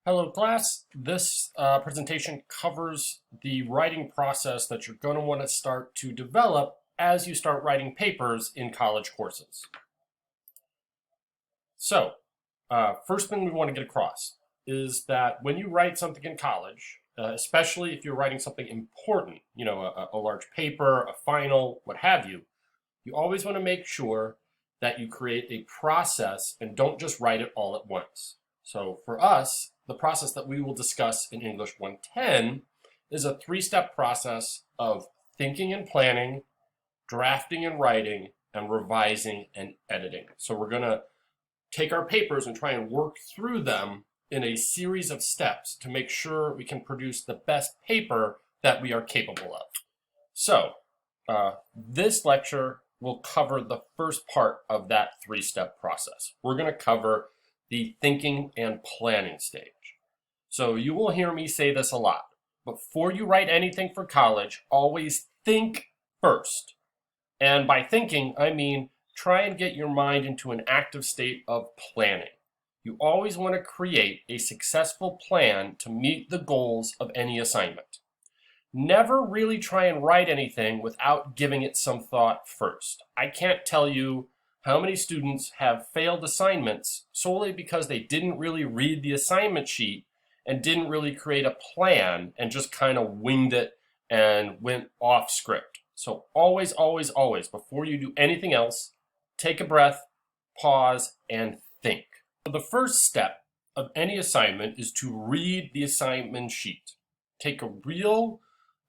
Hello class, this presentation covers the writing process that you're going to want to start to develop as you start writing papers in college courses. So, first thing we want to get across is that when you write something in college, especially if you're writing something important, a large paper, a final, what have you, you always want to make sure that you create a process and don't just write it all at once. So for us, the process that we will discuss in English 110 is a three-step process of thinking and planning, drafting and writing, and revising and editing. So we're going to take our papers and try and work through them in a series of steps to make sure we can produce the best paper that we are capable of. So this lecture will cover the first part of that three-step process. We're going to cover the thinking and planning stage. So you will hear me say this a lot. Before you write anything for college, always think first. And by thinking, I mean try and get your mind into an active state of planning. You always want to create a successful plan to meet the goals of any assignment. Never really try and write anything without giving it some thought first. I can't tell you how many students have failed assignments solely because they didn't really read the assignment sheet and didn't really create a plan and just kind of winged it and went off script. So always, always, always, before you do anything else, take a breath, pause, and think. The first step of any assignment is to read the assignment sheet. Take a real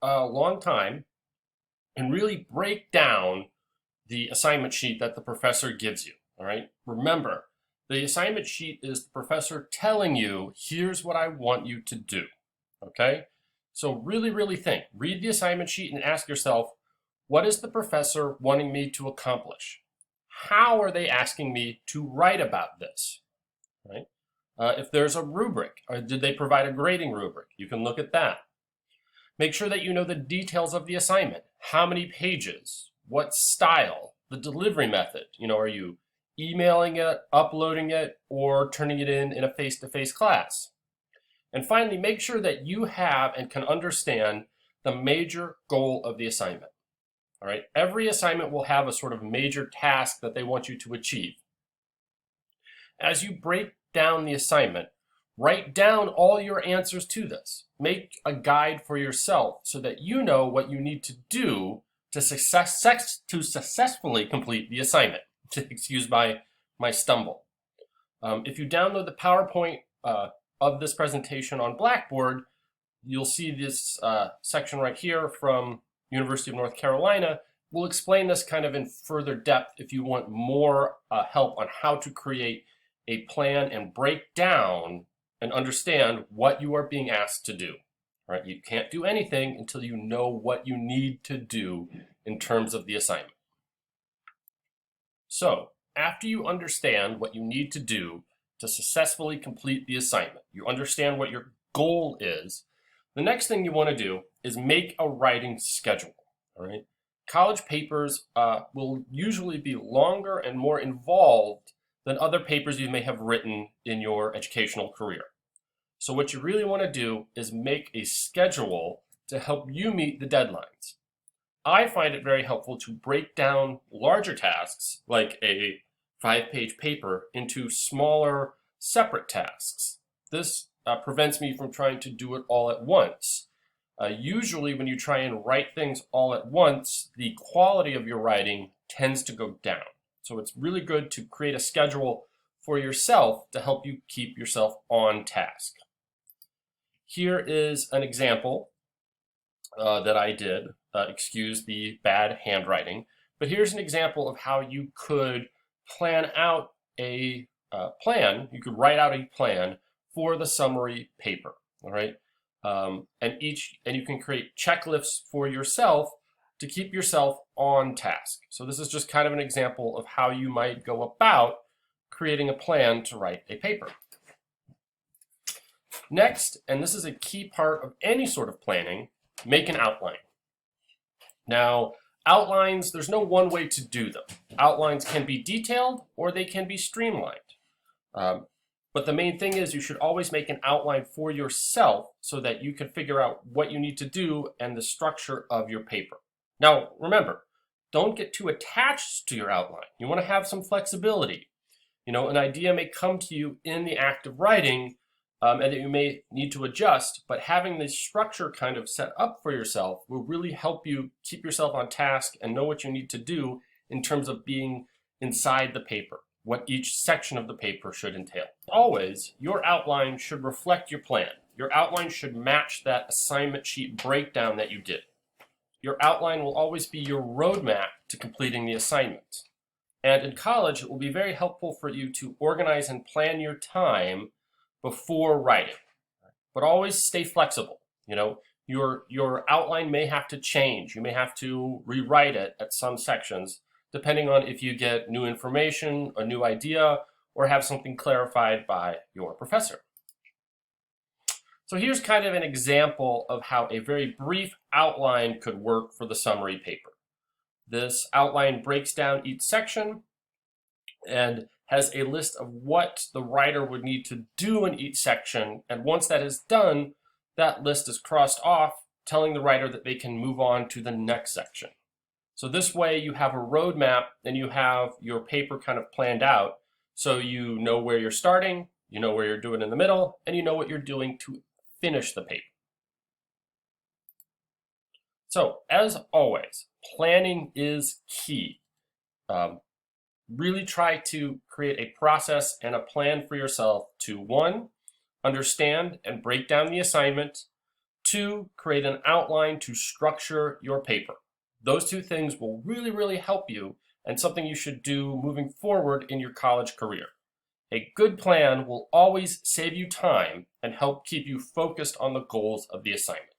long time and really break down the assignment sheet that the professor gives you, all right? Remember, the assignment sheet is the professor telling you, here's what I want you to do, okay? So really, really think. Read the assignment sheet and ask yourself, what is the professor wanting me to accomplish? How are they asking me to write about this, right? If there's a rubric, did they provide a grading rubric? You can look at that. Make sure that you know the details of the assignment. How many pages? What style? The delivery method. Are you emailing it, uploading it, or turning it in a face-to-face class? And finally, make sure that you have and can understand the major goal of the assignment. All right. Every assignment will have a sort of major task that they want you to achieve. As you break down the assignment, write down all your answers to this. Make a guide for yourself so that you know what you need to do to successfully complete the assignment. Excuse my stumble. If you download the PowerPoint of this presentation on Blackboard, you'll see this section right here from University of North Carolina. We'll explain this kind of in further depth if you want more help on how to create a plan and break down and understand what you are being asked to do. Right? You can't do anything until you know what you need to do in terms of the assignment. So, after you understand what you need to do to successfully complete the assignment, you understand what your goal is, the next thing you want to do is make a writing schedule. All right? College papers will usually be longer and more involved than other papers you may have written in your educational career. So what you really want to do is make a schedule to help you meet the deadlines. I find it very helpful to break down larger tasks, like a 5-page paper, into smaller, separate tasks. This prevents me from trying to do it all at once. Usually when you try and write things all at once, the quality of your writing tends to go down. So it's really good to create a schedule for yourself to help you keep yourself on task. Here is an example that I did. Excuse the bad handwriting, but here's an example of how you could plan out a plan. You could write out a plan for the summary paper, all right? And you can create checklists for yourself to keep yourself on task. So this is just kind of an example of how you might go about creating a plan to write a paper. Next, and this is a key part of any sort of planning, make an outline. Now, outlines, there's no one way to do them. Outlines can be detailed or they can be streamlined. But the main thing is you should always make an outline for yourself so that you can figure out what you need to do and the structure of your paper. Now, remember, don't get too attached to your outline. You want to have some flexibility. An idea may come to you in the act of writing, and that you may need to adjust, but having this structure kind of set up for yourself will really help you keep yourself on task and know what you need to do in terms of being inside the paper, what each section of the paper should entail. Always, your outline should reflect your plan. Your outline should match that assignment sheet breakdown that you did. Your outline will always be your roadmap to completing the assignment. And in college, it will be very helpful for you to organize and plan your time before writing. But always stay flexible. Your outline may have to change. You may have to rewrite it at some sections, depending on if you get new information, a new idea, or have something clarified by your professor. So here's kind of an example of how a very brief outline could work for the summary paper. This outline breaks down each section and has a list of what the writer would need to do in each section. And once that is done, that list is crossed off, telling the writer that they can move on to the next section. So this way you have a roadmap and you have your paper kind of planned out, so you know where you're starting, you know where you're doing in the middle, and you know what you're doing to finish the paper. So as always, planning is key. Really try to create a process and a plan for yourself to, 1, understand and break down the assignment, 2, create an outline to structure your paper. Those 2 things will really, really help you, and something you should do moving forward in your college career. A good plan will always save you time and help keep you focused on the goals of the assignment.